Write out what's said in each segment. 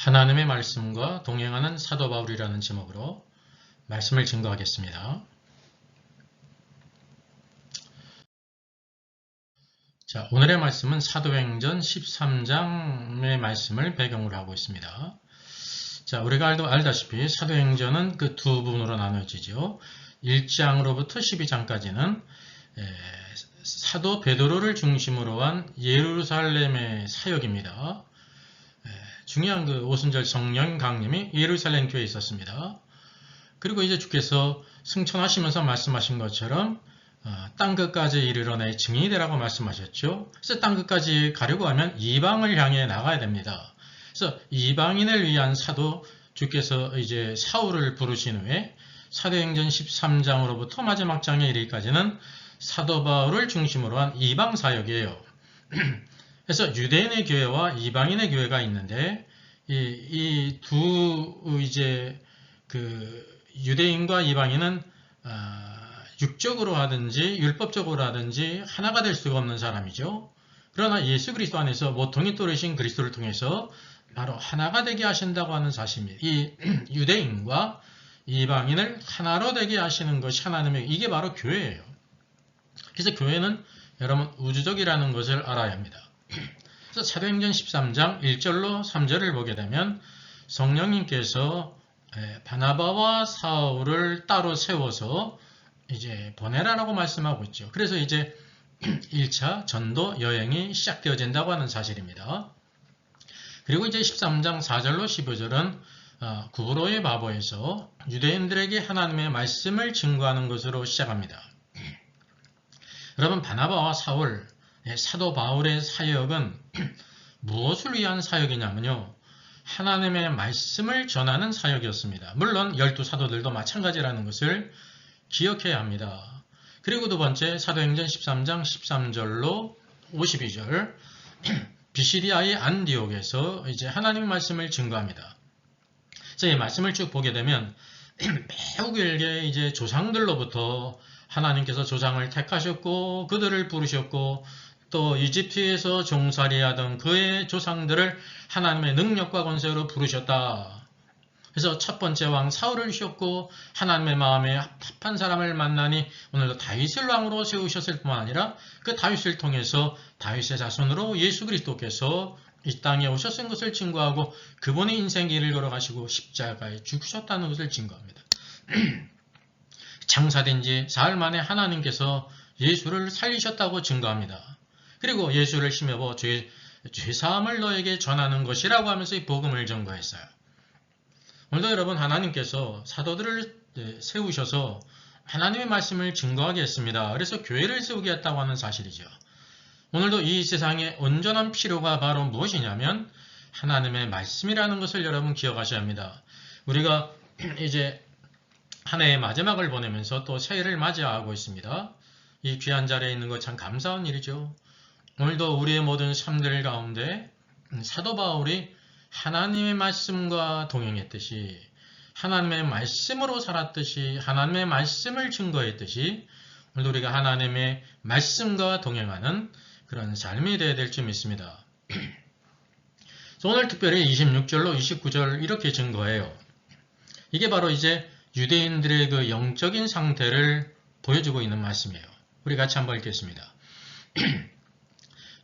하나님의 말씀과 동행하는 사도 바울이라는 제목으로 말씀을 증거하겠습니다. 자, 오늘의 말씀은 사도행전 13장의 말씀을 배경으로 하고 있습니다. 자, 우리가 알다시피 사도행전은 그 두 부분으로 나눠지죠. 1장으로부터 12장까지는 사도 베드로를 중심으로 한 예루살렘의 사역입니다. 중요한 그 오순절 성령 강림이 예루살렘 교회에 있었습니다. 그리고 이제 주께서 승천하시면서 말씀하신 것처럼 땅끝까지 이르러 내 증인이 되라고 말씀하셨죠. 그래서 땅끝까지 가려고 하면 이방을 향해 나가야 됩니다. 그래서 이방인을 위한 사도 주께서 이제 사울을 부르신 후에 사도행전 13장으로부터 마지막 장에 이르기까지는 사도 바울을 중심으로 한 이방 사역이에요. 그래서 유대인의 교회와 이방인의 교회가 있는데 이 두 이제 그 유대인과 이방인은 육적으로 하든지 율법적으로 하든지 하나가 될 수가 없는 사람이죠. 그러나 예수 그리스도 안에서 모통이 또르신 그리스도를 통해서 바로 하나가 되게 하신다고 하는 사실입니다. 이 유대인과 이방인을 하나로 되게 하시는 것이 하나님의 이게 바로 교회예요. 그래서 교회는 여러분 우주적이라는 것을 알아야 합니다. 그래서 사도행전 13장 1절로 3절을 보게 되면 성령님께서 바나바와 사울을 따로 세워서 이제 보내라라고 말씀하고 있죠. 그래서 이제 1차 전도 여행이 시작되어진다고 하는 사실입니다. 그리고 이제 13장 4절로 15절은 구브로의 바보에서 유대인들에게 하나님의 말씀을 증거하는 것으로 시작합니다. 여러분 바나바와 사울, 사도 바울의 사역은 무엇을 위한 사역이냐면요. 하나님의 말씀을 전하는 사역이었습니다. 물론 12사도들도 마찬가지라는 것을 기억해야 합니다. 그리고 두 번째 사도행전 13장 13절로 52절 비시디아의 안디옥에서 이제 하나님의 말씀을 증거합니다. 그래서 이 말씀을 쭉 보게 되면 매우 길게 이제 조상들로부터 하나님께서 조상을 택하셨고 그들을 부르셨고 또 이집트에서 종살이하던 그의 조상들을 하나님의 능력과 권세로 부르셨다. 그래서 첫 번째 왕 사울을 주셨고 하나님의 마음에 합한 사람을 만나니 오늘도 다윗을 왕으로 세우셨을 뿐만 아니라 그 다윗을 통해서 다윗의 자손으로 예수 그리스도께서 이 땅에 오셨은 것을 증거하고 그분의 인생 길을 걸어가시고 십자가에 죽으셨다는 것을 증거합니다. 장사된 지 사흘 만에 하나님께서 예수를 살리셨다고 증거합니다. 그리고 예수를 심여보 죄사함을 너에게 전하는 것이라고 하면서 이 복음을 증거했어요. 오늘도 여러분 하나님께서 사도들을 세우셔서 하나님의 말씀을 증거하게 했습니다. 그래서 교회를 세우게 했다고 하는 사실이죠. 오늘도 이 세상에 온전한 필요가 바로 무엇이냐면 하나님의 말씀이라는 것을 여러분 기억하셔야 합니다. 우리가 이제 한 해의 마지막을 보내면서 또 새해를 맞이하고 있습니다. 이 귀한 자리에 있는 것 참 감사한 일이죠. 오늘도 우리의 모든 삶들 가운데 사도 바울이 하나님의 말씀과 동행했듯이 하나님의 말씀으로 살았듯이 하나님의 말씀을 증거했듯이 오늘도 우리가 하나님의 말씀과 동행하는 그런 삶이 되어야 될 줄 믿습니다. 오늘 특별히 26절로 29절 이렇게 증거해요. 이게 바로 이제 유대인들의 그 영적인 상태를 보여주고 있는 말씀이에요. 우리 같이 한번 읽겠습니다.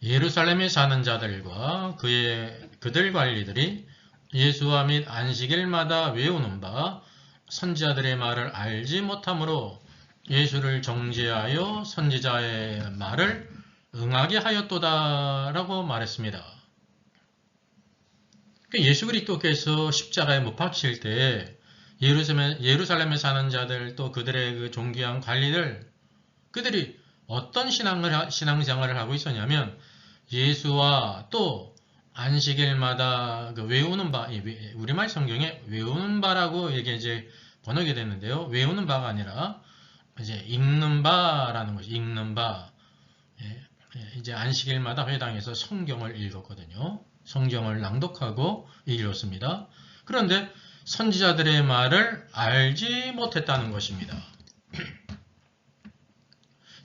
예루살렘에 사는 자들과 그들 관리들이 예수와 및 안식일마다 외우는 바 선지자들의 말을 알지 못하므로 예수를 정죄하여 선지자의 말을 응하게 하였도다 라고 말했습니다. 예수 그리스도께서 십자가에 못 박히실 때 예루살렘에 사는 자들 또 그들의 그 존귀한 관리들 그들이 어떤 신앙생활을 하고 있었냐면 예수와 또 안식일마다 그 외우는 바 우리말 성경에 외우는 바라고 이게 이제 번역이 됐는데요. 외우는 바가 아니라 이제 읽는 바라는 거죠. 읽는 바. 이제 안식일마다 회당에서 성경을 읽었거든요. 성경을 낭독하고 읽었습니다. 그런데 선지자들의 말을 알지 못했다는 것입니다.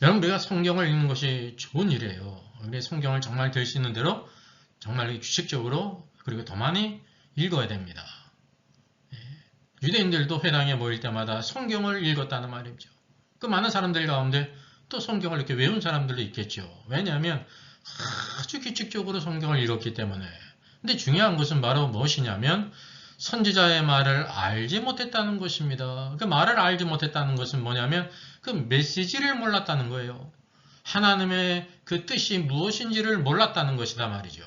여러분 우리가 성경을 읽는 것이 좋은 일이에요. 우리 성경을 정말 될 수 있는 대로 정말 규칙적으로 그리고 더 많이 읽어야 됩니다. 유대인들도 회당에 모일 때마다 성경을 읽었다는 말이죠. 그 많은 사람들 가운데 또 성경을 이렇게 외운 사람들도 있겠죠. 왜냐하면 아주 규칙적으로 성경을 읽었기 때문에. 근데 중요한 것은 바로 무엇이냐면 선지자의 말을 알지 못했다는 것입니다. 그 말을 알지 못했다는 것은 뭐냐면 그 메시지를 몰랐다는 거예요. 하나님의 그 뜻이 무엇인지를 몰랐다는 것이다 말이죠.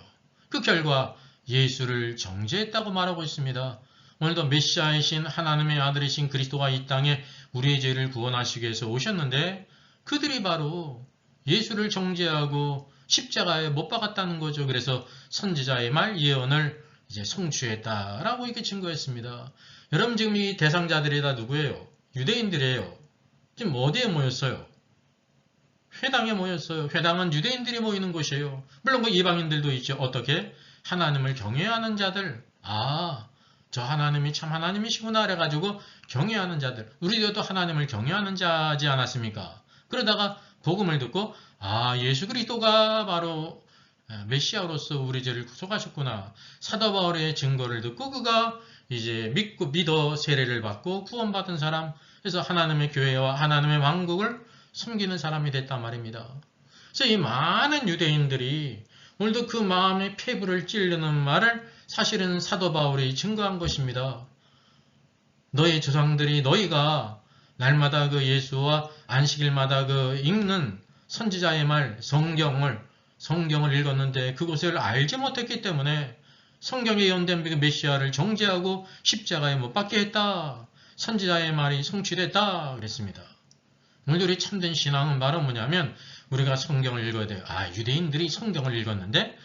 그 결과 예수를 정죄했다고 말하고 있습니다. 오늘도 메시아이신 하나님의 아들이신 그리스도가 이 땅에 우리의 죄를 구원하시기 위해서 오셨는데 그들이 바로 예수를 정죄하고 십자가에 못 박았다는 거죠. 그래서 선지자의 말 예언을 이제 성취했다라고 이렇게 증거했습니다. 여러분 지금 이 대상자들이 다 누구예요? 유대인들이에요. 지금 어디에 모였어요? 회당에 모였어요. 회당은 유대인들이 모이는 곳이에요. 물론 그 이방인들도 있죠. 어떻게? 하나님을 경외하는 자들. 저 하나님이 참 하나님이시구나 그래가지고 경외하는 자들. 우리도 하나님을 경외하는 자지 않았습니까? 그러다가 복음을 듣고 예수 그리스도가 바로 메시아로서 우리 죄를 구속하셨구나. 사도 바울의 증거를 듣고 그가 이제 믿어 세례를 받고 구원받은 사람. 그래서 하나님의 교회와 하나님의 왕국을 섬기는 사람이 됐단 말입니다. 그래서 이 많은 유대인들이 오늘도 그 마음의 폐부를 찌르는 말을 사실은 사도 바울이 증거한 것입니다. 너희 조상들이 너희가 날마다 그 예수와 안식일마다 그 읽는 선지자의 말 성경을 읽었는데 그것을 알지 못했기 때문에 성경에 예언된 그 메시아를 정죄하고 십자가에 못 박게 했다. 선지자의 말이 성취됐다 그랬습니다. 오늘 우리 참된 신앙은 바로 뭐냐면 우리가 성경을 읽어야 돼요. 유대인들이 성경을 읽었는데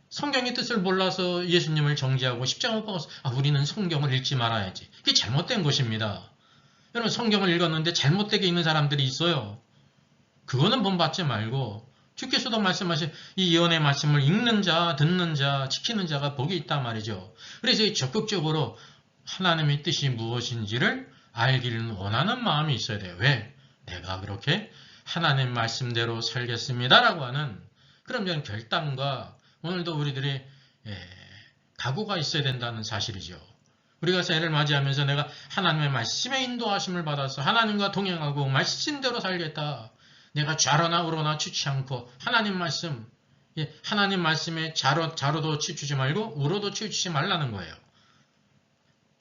성경의 뜻을 몰라서 예수님을 정죄하고 십자가 못 박아서 우리는 성경을 읽지 말아야지. 그게 잘못된 것입니다. 여러분 성경을 읽었는데 잘못되게 읽는 사람들이 있어요. 그거는 본받지 말고 주께서도 말씀하신 이 예언의 말씀을 읽는 자, 듣는 자, 지키는 자가 복이 있단 말이죠. 그래서 적극적으로 하나님의 뜻이 무엇인지를 알기를 원하는 마음이 있어야 돼요. 왜? 내가 그렇게 하나님 말씀대로 살겠습니다라고 하는 그런 결단과 오늘도 우리들의 각오가 있어야 된다는 사실이죠. 우리가 새해를 맞이하면서 내가 하나님의 말씀에 인도하심을 받아서 하나님과 동행하고 말씀대로 살겠다. 내가 좌로나 우로나 치지 않고 하나님 말씀, 하나님 말씀에 좌로도 치우치지 말고 우로도 치우치지 말라는 거예요.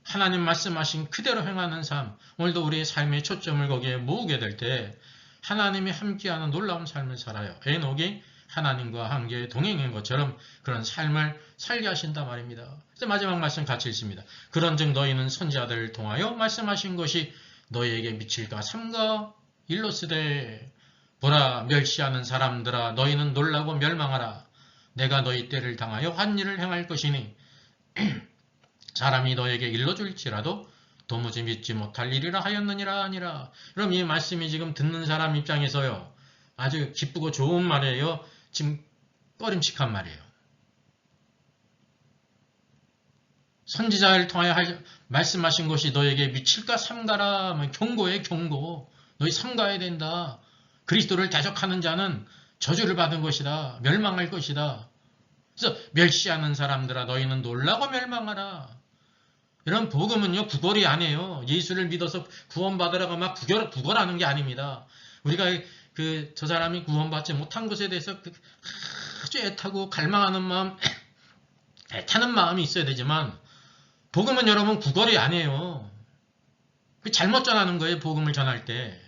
하나님 말씀하신 그대로 행하는 삶, 오늘도 우리의 삶의 초점을 거기에 모으게 될 때 하나님이 함께하는 놀라운 삶을 살아요. 에녹이 하나님과 함께 동행한 것처럼 그런 삶을 살게 하신단 말입니다. 그래서 마지막 말씀 같이 읽습니다. 그런즉 너희는 선지자들을 통하여 말씀하신 것이 너희에게 미칠까 삼가 일러스되 보라 멸시하는 사람들아 너희는 놀라고 멸망하라. 내가 너희 때를 당하여 환일을 행할 것이니 사람이 너에게 일러줄지라도 도무지 믿지 못할 일이라 하였느니라 아니라. 그럼 이 말씀이 지금 듣는 사람 입장에서요. 아주 기쁘고 좋은 말이에요. 지금 꺼림칙한 말이에요. 선지자를 통하여 말씀하신 것이 너에게 미칠까 삼가라. 경고에 경고. 너희 삼가야 된다. 그리스도를 대적하는 자는 저주를 받은 것이다. 멸망할 것이다. 그래서 멸시하는 사람들아 너희는 놀라고 멸망하라. 이런 복음은요 구걸이 아니에요. 예수를 믿어서 구원받으라고 막 구걸하는 게 아닙니다. 우리가 저 사람이 구원받지 못한 것에 대해서 아주 애타고 갈망하는 마음, 애타는 마음이 있어야 되지만 복음은 여러분 구걸이 아니에요. 잘못 전하는 거예요. 복음을 전할 때.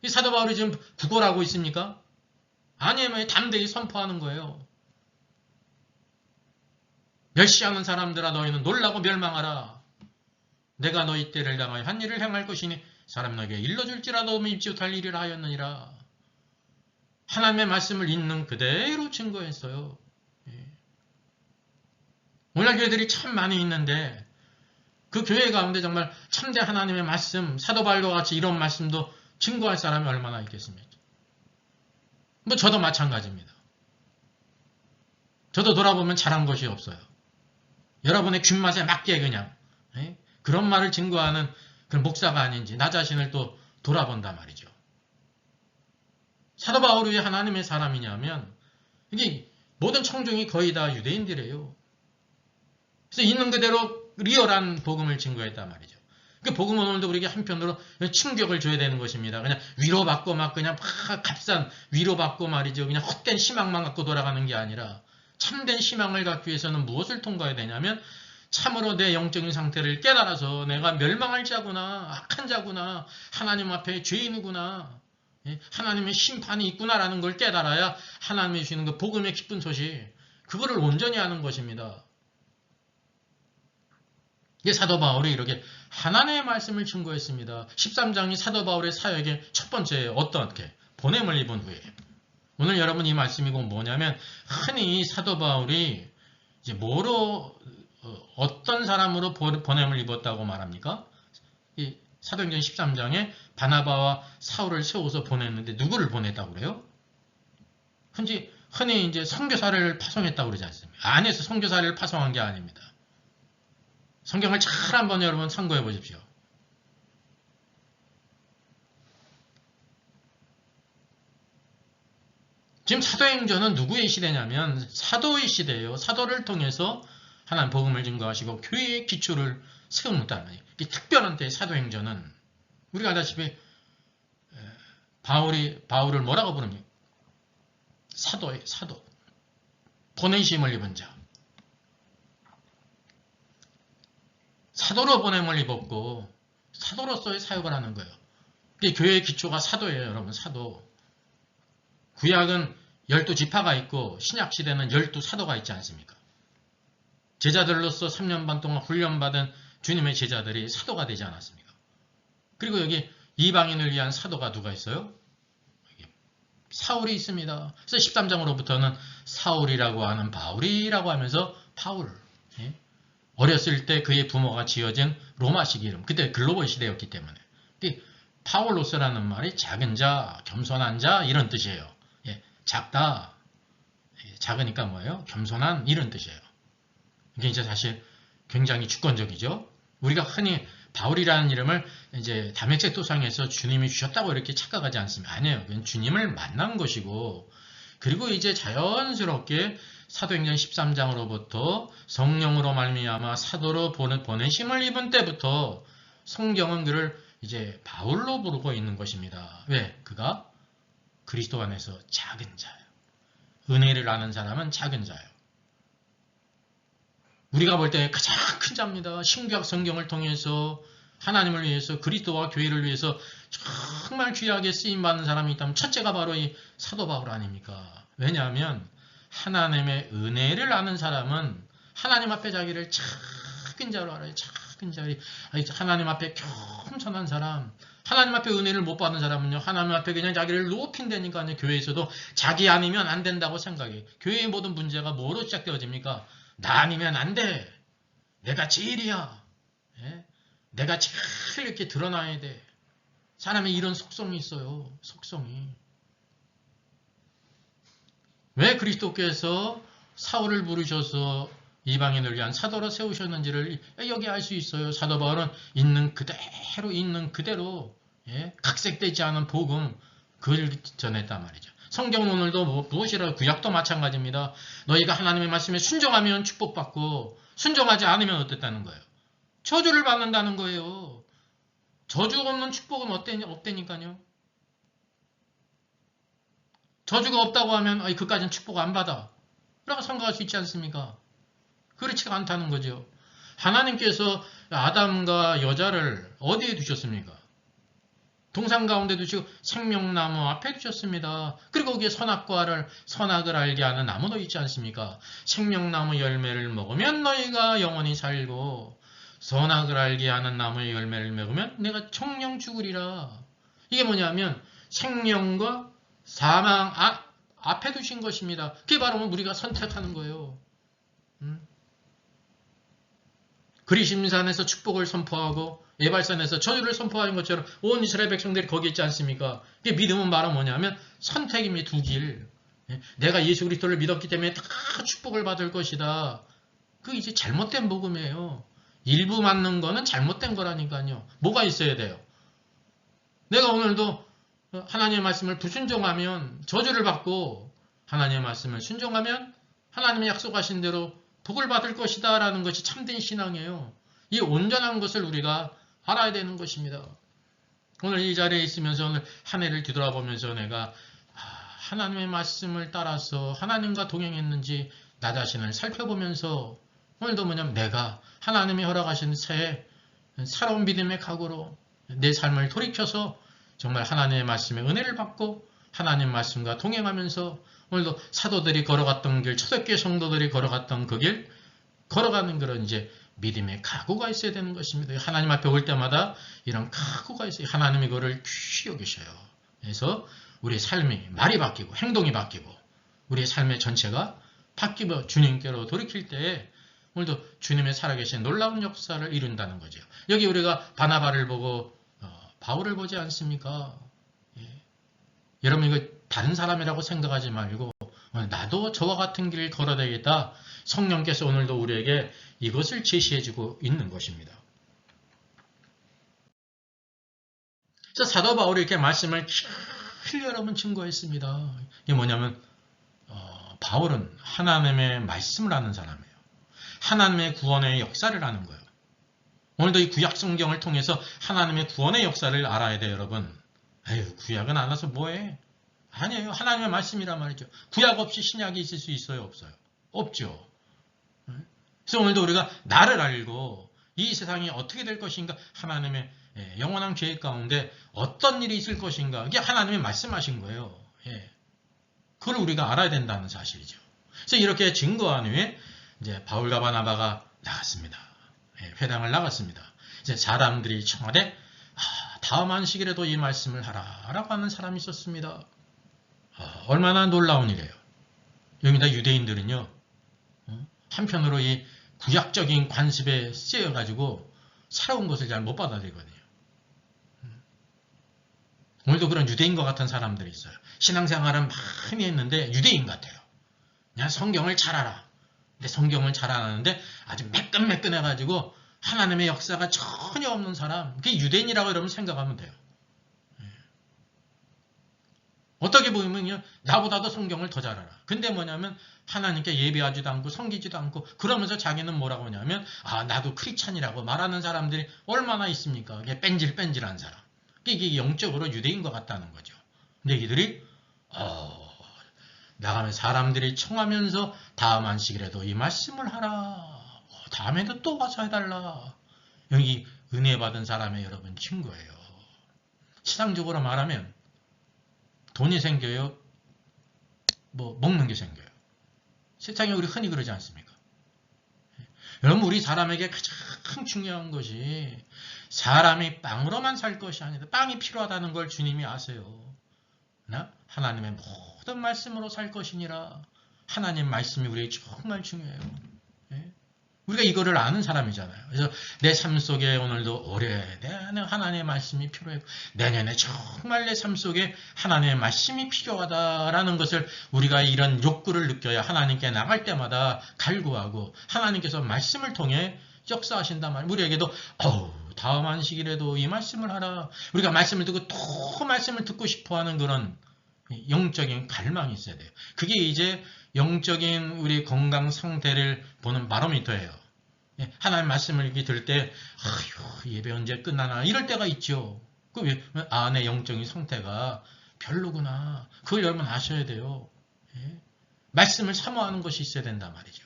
이 사도 바울이 지금 구걸하고 있습니까? 아니에요. 담대히 선포하는 거예요. 멸시하는 사람들아 너희는 놀라고 멸망하라. 내가 너희 때를 당하여 한 일을 행할 것이니 사람 너에게 일러줄지라도 믿지 못할 일이라 하였느니라. 하나님의 말씀을 있는 그대로 증거했어요. 오늘 교회들이 참 많이 있는데 그 교회 가운데 정말 참된 하나님의 말씀, 사도 바울과 같이 이런 말씀도 증거할 사람이 얼마나 있겠습니까? 저도 마찬가지입니다. 저도 돌아보면 잘한 것이 없어요. 여러분의 귓맛에 맞게 그냥 그런 말을 증거하는 그런 목사가 아닌지 나 자신을 또 돌아본단 말이죠. 사도 바울이 왜 하나님의 사람이냐면 이게 모든 청중이 거의 다 유대인들이에요. 그래서 있는 그대로 리얼한 복음을 증거했단 말이죠. 그 복음은 오늘도 우리에게 한편으로 충격을 줘야 되는 것입니다. 그냥 위로받고 막 그냥 막 값싼 위로받고 말이죠. 그냥 헛된 희망만 갖고 돌아가는 게 아니라 참된 희망을 갖기 위해서는 무엇을 통과해야 되냐면 참으로 내 영적인 상태를 깨달아서 내가 멸망할 자구나, 악한 자구나, 하나님 앞에 죄인이구나, 하나님의 심판이 있구나라는 걸 깨달아야 하나님이 주시는 그 복음의 기쁜 소식, 그거를 온전히 하는 것입니다. 이게 사도 바울이 이렇게 하나님의 말씀을 증거했습니다. 13장이 사도 바울의 사역의 첫 번째 어떻게 보냄을 입은 후에, 오늘 여러분 이 말씀이고 뭐냐면 흔히 사도 바울이 이제 뭐로 어떤 사람으로 보냄을 입었다고 말합니까? 이 사도행전 13장에 바나바와 사울을 세워서 보냈는데 누구를 보냈다고 그래요? 흔히 이제 선교사를 파송했다고 그러지 않습니까? 안에서 선교사를 파송한 게 아닙니다. 성경을 잘 한번 여러분 참고해 보십시오. 지금 사도행전은 누구의 시대냐면 사도의 시대예요. 사도를 통해서 하나님 복음을 증거하시고 교회의 기초를 세우는다는 말이에요. 특별한 때 사도행전은 우리가 알다시피 바울을 뭐라고 부릅니까? 사도예요. 사도. 보내심을 입은 자. 사도로 보냄을 입었고 사도로서의 사역을 하는 거예요. 교회의 기초가 사도예요. 여러분, 사도. 구약은 12지파가 있고 신약시대는 12사도가 있지 않습니까? 제자들로서 3년 반 동안 훈련받은 주님의 제자들이 사도가 되지 않았습니까? 그리고 여기 이방인을 위한 사도가 누가 있어요? 사울이 있습니다. 그래서 13장으로부터는 사울이라고 하는 바울이라고 하면서 바울. 어렸을 때 그의 부모가 지어진 로마식 이름. 그때 글로벌 시대였기 때문에. 파울로스라는 말이 작은 자, 겸손한 자 이런 뜻이에요. 작다. 작으니까 뭐예요? 겸손한 이런 뜻이에요. 이게 이제 사실 굉장히 주권적이죠. 우리가 흔히 바울이라는 이름을 이제 다메섹 도상에서 주님이 주셨다고 이렇게 착각하지 않습니다. 아니에요. 그건 주님을 만난 것이고, 그리고 이제 자연스럽게 사도행전 13장으로부터 성령으로 말미암아 사도로 보내심을 입은 때부터 성경은 그를 이제 바울로 부르고 있는 것입니다. 왜? 그가 그리스도 안에서 작은 자예요. 은혜를 아는 사람은 작은 자예요. 우리가 볼 때 가장 큰 자입니다. 신구약 성경을 통해서 하나님을 위해서 그리스도와 교회를 위해서 정말 귀하게 쓰임받는 사람이 있다면 첫째가 바로 이 사도 바울 아닙니까? 왜냐하면 하나님의 은혜를 아는 사람은 하나님 앞에 자기를 작은 자로 알아요. 작은 자. 하나님 앞에 겸손한 사람. 하나님 앞에 은혜를 못 받는 사람은요, 하나님 앞에 그냥 자기를 높인다니까요. 교회에서도 자기 아니면 안 된다고 생각해. 교회의 모든 문제가 뭐로 시작되어집니까? 나 아니면 안 돼. 내가 제일이야. 내가 제일 이렇게 드러나야 돼. 사람이 이런 속성이 있어요. 속성이. 왜 그리스도께서 사울을 부르셔서 이방인을 위한 사도로 세우셨는지를 여기 알 수 있어요. 사도 바울은 있는 그대로 각색되지 않은 복음, 그걸 전했단 말이죠. 성경은 오늘도 무엇이라 구약도 마찬가지입니다. 너희가 하나님의 말씀에 순종하면 축복받고 순종하지 않으면 어땠다는 거예요? 저주를 받는다는 거예요. 저주가 없는 축복은 없다니까요. 저주가 없다고 하면 그까지는 축복 안 받아 라고 생각할 수 있지 않습니까? 그렇지가 않다는 거죠. 하나님께서 아담과 여자를 어디에 두셨습니까? 동산 가운데 두시고 생명나무 앞에 두셨습니다. 그리고 거기에 선악을 알게 하는 나무도 있지 않습니까? 생명나무 열매를 먹으면 너희가 영원히 살고 선악을 알게 하는 나무의 열매를 먹으면 내가 청령 죽으리라. 이게 뭐냐면 생명과 사망 앞에 두신 것입니다. 그게 바로 우리가 선택하는 거예요. 그리심산에서 축복을 선포하고 예발산에서 저주를 선포하는 것처럼 온 이스라엘 백성들이 거기 있지 않습니까? 이게 믿음은 바로 뭐냐면 선택입니다. 두 길. 내가 예수 그리스도를 믿었기 때문에 다 축복을 받을 것이다. 그게 이제 잘못된 복음이에요. 일부 맞는 거는 잘못된 거라니까요. 뭐가 있어야 돼요? 내가 오늘도 하나님의 말씀을 불순종하면 저주를 받고 하나님의 말씀을 순종하면 하나님의 약속하신 대로 복을 받을 것이다 라는 것이 참된 신앙이에요. 이 온전한 것을 우리가 알아야 되는 것입니다. 오늘 이 자리에 있으면서 오늘 한 해를 뒤돌아보면서 내가 하나님의 말씀을 따라서 하나님과 동행했는지 나 자신을 살펴보면서 오늘도 뭐냐면 내가 하나님이 허락하신 새해 새로운 믿음의 각오로 내 삶을 돌이켜서 정말 하나님의 말씀에 은혜를 받고 하나님 말씀과 동행하면서 오늘도 사도들이 걸어갔던 길, 초대교회 성도들이 걸어갔던 그 길, 걸어가는 그런 이제 믿음의 각오가 있어야 되는 것입니다. 하나님 앞에 올 때마다 이런 각오가 있어요. 하나님이 그거를 귀히 여기셔요. 그래서 우리의 삶이 말이 바뀌고 행동이 바뀌고 우리의 삶의 전체가 바뀌고 주님께로 돌이킬 때에 오늘도 주님의 살아계신 놀라운 역사를 이룬다는 거죠. 여기 우리가 바나바를 보고 바울을 보지 않습니까? 예. 여러분 이거 다른 사람이라고 생각하지 말고 나도 저와 같은 길을 걸어야 되겠다. 성령께서 오늘도 우리에게 이것을 제시해주고 있는 것입니다. 그래서 사도 바울이 이렇게 말씀을 길 여러분 증거했습니다. 이게 뭐냐면 바울은 하나님의 말씀을 하는 사람이에요. 하나님의 구원의 역사를 하는 거예요. 오늘도 이 구약 성경을 통해서 하나님의 구원의 역사를 알아야 돼요, 여러분. 에휴, 구약은 안 와서 뭐해? 아니에요. 하나님의 말씀이란 말이죠. 구약 없이 신약이 있을 수 있어요, 없어요? 없죠. 그래서 오늘도 우리가 나를 알고 이 세상이 어떻게 될 것인가, 하나님의 영원한 계획 가운데 어떤 일이 있을 것인가, 이게 하나님이 말씀하신 거예요. 그걸 우리가 알아야 된다는 사실이죠. 그래서 이렇게 증거한 후에 이제 바울과 바나바가 나갔습니다. 회당을 나갔습니다. 이제 사람들이 청하되 다음 안식일에도 이 말씀을 하라라고 하는 사람이 있었습니다. 얼마나 놀라운 일이에요. 여기다 유대인들은요, 한편으로 이 구약적인 관습에 쓰여가지고 살아온 것을 잘 못 받아들이거든요. 오늘도 그런 유대인과 같은 사람들이 있어요. 신앙생활은 많이 했는데 유대인 같아요. 그냥 성경을 잘 알아. 근데 성경을 잘 안 하는데 아주 매끈매끈해가지고 하나님의 역사가 전혀 없는 사람, 그게 유대인이라고 여러분 생각하면 돼요. 어떻게 보면 나보다도 성경을 더 잘 알아. 근데 뭐냐면 하나님께 예배하지도 않고 섬기지도 않고 그러면서 자기는 뭐라고 하냐면 나도 크리스찬이라고 말하는 사람들이 얼마나 있습니까? 이게 뺀질뺀질한 사람. 이게 영적으로 유대인과 같다는 거죠. 근데 이들이 나가면 사람들이 청하면서 다음 안식일에도 이 말씀을 하라. 다음에도 또 와서 해달라. 여기 은혜 받은 사람의 여러분 친구예요. 시상적으로 말하면 돈이 생겨요. 뭐 먹는 게 생겨요. 세상에 우리 흔히 그러지 않습니까? 여러분 우리 사람에게 가장 중요한 것이 사람이 빵으로만 살 것이 아니다. 빵이 필요하다는 걸 주님이 아세요. 하나님의 모든 말씀으로 살 것이니라. 하나님 말씀이 우리에게 정말 중요해요. 우리가 이거를 아는 사람이잖아요. 그래서 내 삶 속에 오늘도 올해 내내 하나님의 말씀이 필요해요. 내년에 정말 내 삶 속에 하나님의 말씀이 필요하다라는 것을 우리가 이런 욕구를 느껴야 하나님께 나갈 때마다 갈구하고 하나님께서 말씀을 통해 역사하신단 말이에요. 우리에게도 다음 안식일에도 이 말씀을 하라. 우리가 말씀을 듣고 또 말씀을 듣고 싶어하는 그런 영적인 갈망이 있어야 돼요. 그게 이제 영적인 우리 건강 상태를 보는 바로미터예요. 하나님 말씀을 이렇게 들을 때 예배 언제 끝나나 이럴 때가 있죠. 내 영적인 상태가 별로구나. 그걸 여러분 아셔야 돼요. 말씀을 사모하는 것이 있어야 된단 말이죠.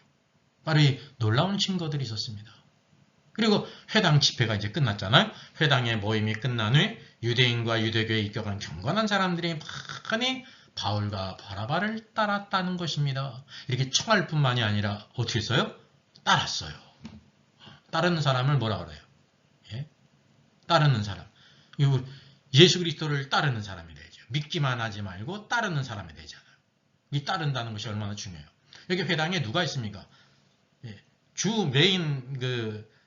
바로 이 놀라운 증거들이 있었습니다. 그리고 회당 집회가 이제 끝났잖아요. 회당의 모임이 끝난 후에 유대인과 유대교에 입교한 경건한 사람들이 많이 바울과 바나바를 따랐다는 것입니다. 이렇게 청할 뿐만이 아니라 어떻게 했어요? 따랐어요. 따르는 사람을 뭐라 그래요? 따르는 사람. 예수 그리스도를 따르는 사람이 되죠. 믿기만 하지 말고 따르는 사람이 되잖아요. 이 따른다는 것이 얼마나 중요해요. 여기 회당에 누가 있습니까? 주 메인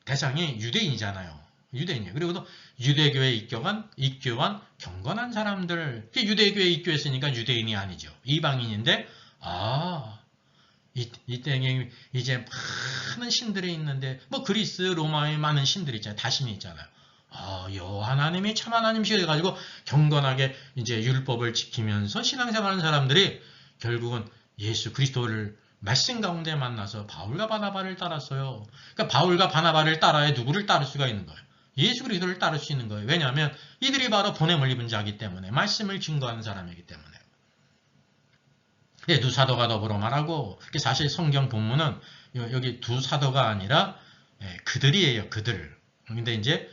대상이 유대인이잖아요. 유대인이에요. 그리고 유대교에 입교한 경건한 사람들. 유대교에 입교했으니까 유대인이 아니죠. 이방인인데 이 땅에 이제 많은 신들이 있는데 그리스 로마에 많은 신들이 있잖아요. 다신이 있잖아요. 여호와 하나님이 참 하나님이시여 해가지고 경건하게 이제 율법을 지키면서 신앙생활하는 사람들이 결국은 예수 그리스도를 말씀 가운데 만나서 바울과 바나바를 따랐어요. 그러니까 바울과 바나바를 따라야 누구를 따를 수가 있는 거예요? 예수 그리스도를 따를 수 있는 거예요. 왜냐하면 이들이 바로 보냄을 입은 자이기 때문에, 말씀을 증거하는 사람이기 때문에. 두 사도가 더불어 말하고, 사실 성경 본문은 여기 두 사도가 아니라 그들이에요. 그들. 근데 이제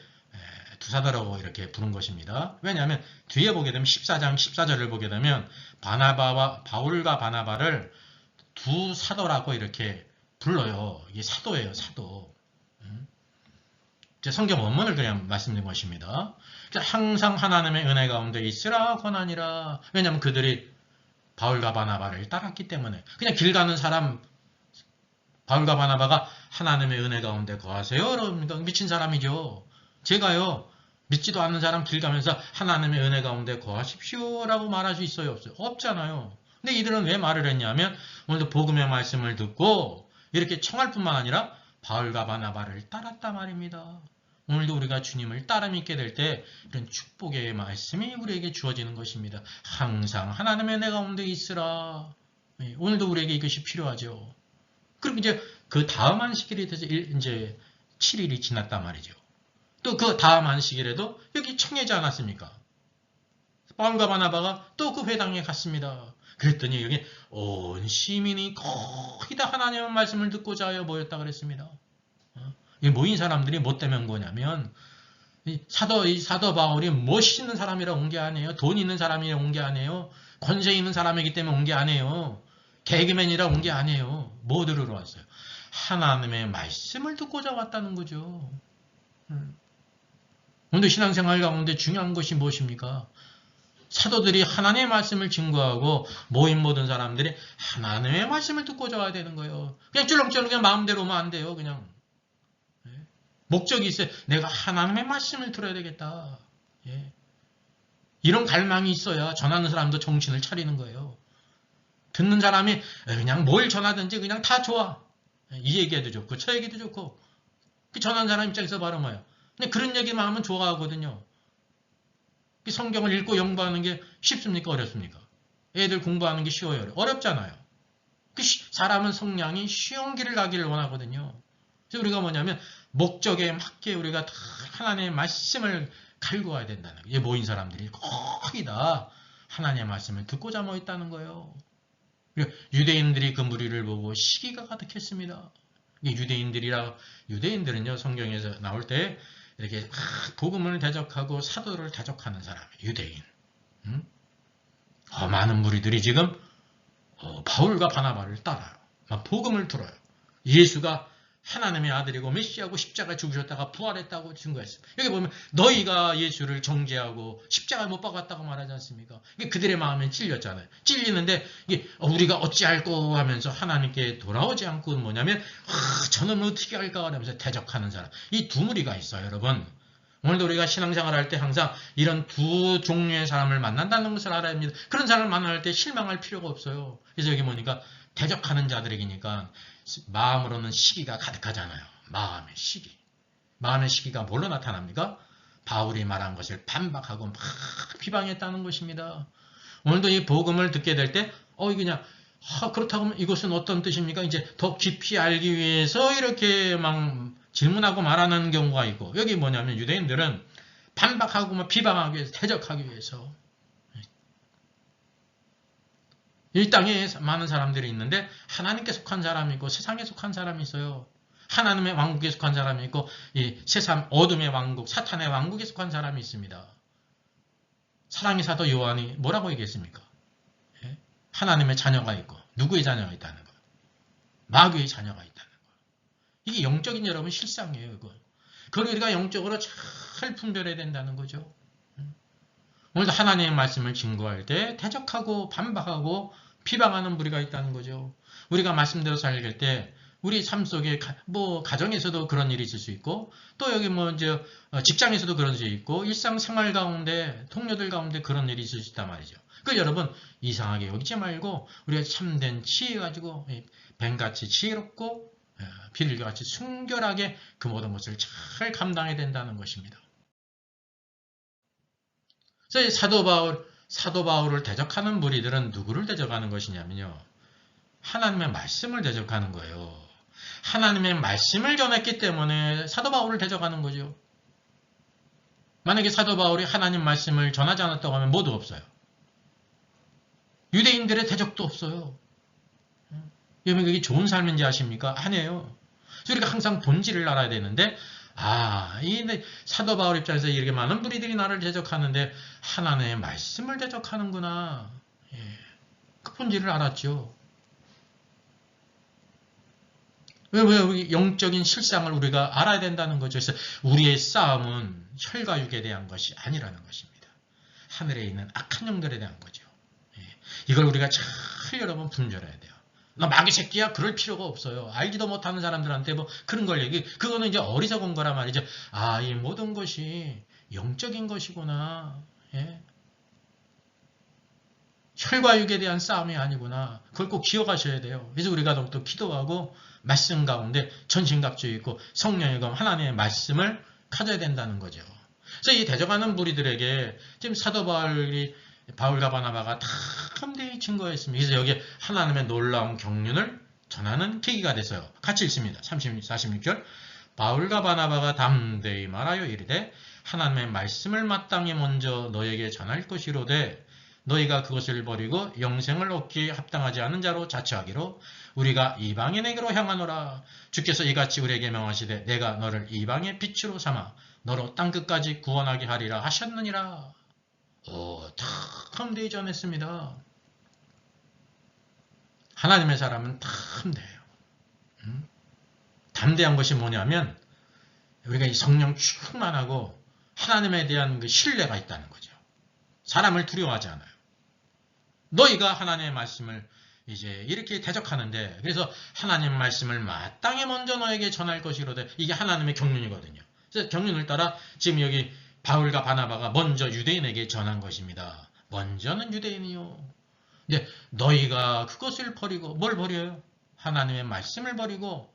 두 사도라고 이렇게 부른 것입니다. 왜냐하면 뒤에 보게 되면 14장 14절을 보게 되면 바울과 바나바를 두 사도라고 이렇게 불러요. 이게 사도예요. 사도. 성경 원문을 그냥 말씀드린 것입니다. 항상 하나님의 은혜 가운데 있으라 권하니라. 왜냐하면 그들이 바울과 바나바를 따랐기 때문에. 그냥 길 가는 사람, 바울과 바나바가 하나님의 은혜 가운데 거하세요. 그러니까 미친 사람이죠. 제가요, 믿지도 않는 사람 길 가면서 하나님의 은혜 가운데 거하십시오 라고 말할 수 있어요? 없어요? 없잖아요. 근데 이들은 왜 말을 했냐면 오늘도 복음의 말씀을 듣고 이렇게 청할 뿐만 아니라 바울과 바나바를 따랐단 말입니다. 오늘도 우리가 주님을 따라 믿게 될 때 이런 축복의 말씀이 우리에게 주어지는 것입니다. 항상 하나님의 은혜 가운데 있으라. 오늘도 우리에게 이것이 필요하죠. 그럼 이제 그 다음 안식일이 돼서 이제 7일이 지났단 말이죠. 또 그 다음 안식일에도 여기 청하지 않았습니까? 바울과 바나바가 또 그 회당에 갔습니다. 그랬더니 여기 온 시민이 거의 다 하나님의 말씀을 듣고자 하여 모였다 그랬습니다. 이 모인 사람들이 뭐 때문에 뭐냐면 사도 바울이 멋있는 사람이라 온 게 아니에요. 돈 있는 사람이라 온 게 아니에요. 권세 있는 사람이기 때문에 온 게 아니에요. 개그맨이라 온 게 아니에요. 뭐 들으러 왔어요? 하나님의 말씀을 듣고자 왔다는 거죠. 오늘 신앙생활 가운데 중요한 것이 무엇입니까? 사도들이 하나님의 말씀을 증거하고 모인 모든 사람들이 하나님의 말씀을 듣고자 와야 되는 거예요. 그냥 쫄렁쫄렁 그냥 마음대로 오면 안 돼요. 그냥. 목적이 있어요. 내가 하나님의 말씀을 들어야 되겠다. 이런 갈망이 있어야 전하는 사람도 정신을 차리는 거예요. 듣는 사람이 그냥 뭘 전하든지 그냥 다 좋아. 이 얘기해도 좋고 저 얘기도 좋고 그 전하는 사람 입장에서 바로 뭐예요. 근데 그런 얘기만 하면 좋아하거든요. 성경을 읽고 연구하는 게 쉽습니까? 어렵습니까? 애들 공부하는 게 쉬워요? 어렵잖아요. 사람은 성량이 쉬운 길을 가기를 원하거든요. 그래서 우리가 뭐냐면 목적에 맞게 우리가 다 하나님의 말씀을 갈고 와야 된다는 거예요. 모인 사람들이 거의 다 하나님의 말씀을 듣고자 모였다는 거예요. 유대인들이 그 무리를 보고 시기가 가득했습니다. 유대인들은요, 성경에서 나올 때 이렇게 복음을 대적하고 사도를 대적하는 사람이에요. 유대인. 많은 무리들이 지금 바울과 바나바를 따라요. 복음을 들어요. 예수가 하나님의 아들이고 메시아고 십자가에 죽으셨다가 부활했다고 증거했습니다. 여기 보면 너희가 예수를 정죄하고 십자가에 못 박았다고 말하지 않습니까? 이게 그들의 마음에 찔렸잖아요. 찔리는데 이게 우리가 어찌할꼬 하면서 하나님께 돌아오지 않고 뭐냐면 저는 어떻게 할까 하면서 대적하는 사람. 이 두 무리가 있어요, 여러분. 오늘도 우리가 신앙생활 할 때 항상 이런 두 종류의 사람을 만난다는 것을 알아야 합니다. 그런 사람을 만날 때 실망할 필요가 없어요. 그래서 여기 보니까 대적하는 자들이니까 마음으로는 시기가 가득하잖아요. 마음의 시기. 마음의 시기가 뭘로 나타납니까? 바울이 말한 것을 반박하고 막 비방했다는 것입니다. 오늘도 이 복음을 듣게 될 때 그냥 그렇다고 하면 이것은 어떤 뜻입니까? 이제 더 깊이 알기 위해서 이렇게 막 질문하고 말하는 경우가 있고 여기 뭐냐면 유대인들은 반박하고 비방하기 위해서 대적하기 위해서 이 땅에 많은 사람들이 있는데 하나님께 속한 사람이 있고 세상에 속한 사람이 있어요. 하나님의 왕국에 속한 사람이 있고 이 세상 어둠의 왕국, 사탄의 왕국에 속한 사람이 있습니다. 사랑의 사도 요한이 뭐라고 얘기했습니까? 하나님의 자녀가 있고 누구의 자녀가 있다는 거예요? 마귀의 자녀가 있다는 거예요. 이게 영적인 여러분 실상이에요. 그걸 우리가 영적으로 잘 분별해야 된다는 거죠. 오늘도 하나님의 말씀을 증거할 때 대적하고 반박하고 비방하는 무리가 있다는 거죠. 우리가 말씀대로 살길 때 우리 삶 속에 가정에서도 그런 일이 있을 수 있고 또 여기 직장에서도 그런 일이 있고 일상생활 가운데 동료들 가운데 그런 일이 있을 수 있단 말이죠. 여러분 이상하게 여기지 말고 우리가 참된 지혜 가지고 뱀같이 지혜롭고 비둘기같이 순결하게 그 모든 것을 잘 감당해야 된다는 것입니다. 그래서 사도 바울을 대적하는 무리들은 누구를 대적하는 것이냐면요. 하나님의 말씀을 대적하는 거예요. 하나님의 말씀을 전했기 때문에 사도 바울을 대적하는 거죠. 만약에 사도 바울이 하나님 말씀을 전하지 않았다고 하면 뭐도 없어요. 유대인들의 대적도 없어요. 여러분 그게 좋은 삶인지 아십니까? 아니에요. 그래서 우리가 항상 본질을 알아야 되는데 이 사도 바울 입장에서 이렇게 많은 무리들이 나를 대적하는데 하나님의 말씀을 대적하는구나. 그 본질을 알았죠. 왜 영적인 실상을 우리가 알아야 된다는 거죠. 그래서 우리의 싸움은 혈과 육에 대한 것이 아니라는 것입니다. 하늘에 있는 악한 영들에 대한 거죠. 이걸 우리가 잘 여러분 분별해야 돼요. 너 마귀 새끼야? 그럴 필요가 없어요. 알지도 못하는 사람들한테 뭐 그런 걸 그거는 이제 어리석은 거란 말이죠. 이 모든 것이 영적인 것이구나. 혈과 육에 대한 싸움이 아니구나. 그걸 꼭 기억하셔야 돼요. 그래서 우리가 더욱더 기도하고 말씀 가운데 전신갑주에 있고 성령의 검 하나님의 말씀을 가져야 된다는 거죠. 그래서 이 대적하는 무리들에게 지금 사도 바울과 바나바가 다 함대히 증거했습니다. 그래서 여기에 하나님의 놀라운 경륜을 전하는 계기가 됐어요. 같이 읽습니다. 46절 바울과 바나바가 담대히 말하여 이르되 하나님의 말씀을 마땅히 먼저 너에게 전할 것이로되 너희가 그것을 버리고 영생을 얻기에 합당하지 않은 자로 자처하기로 우리가 이방인에게로 향하노라. 주께서 이같이 우리에게 명하시되 내가 너를 이방의 빛으로 삼아 너로 땅끝까지 구원하게 하리라 하셨느니라. 다 함대히 전했습니다. 하나님의 사람은 다 담대해요. 담대한 것이 뭐냐면 우리가 이 성령 충만하고 하나님에 대한 그 신뢰가 있다는 거죠. 사람을 두려워하지 않아요. 너희가 하나님의 말씀을 이제 이렇게 대적하는데 그래서 하나님 말씀을 마땅히 먼저 너에게 전할 것이로되 이게 하나님의 경륜이거든요. 그래서 경륜을 따라 지금 여기 바울과 바나바가 먼저 유대인에게 전한 것입니다. 먼저는 유대인이요. 근데 너희가 그것을 버리고 뭘 버려요? 하나님의 말씀을 버리고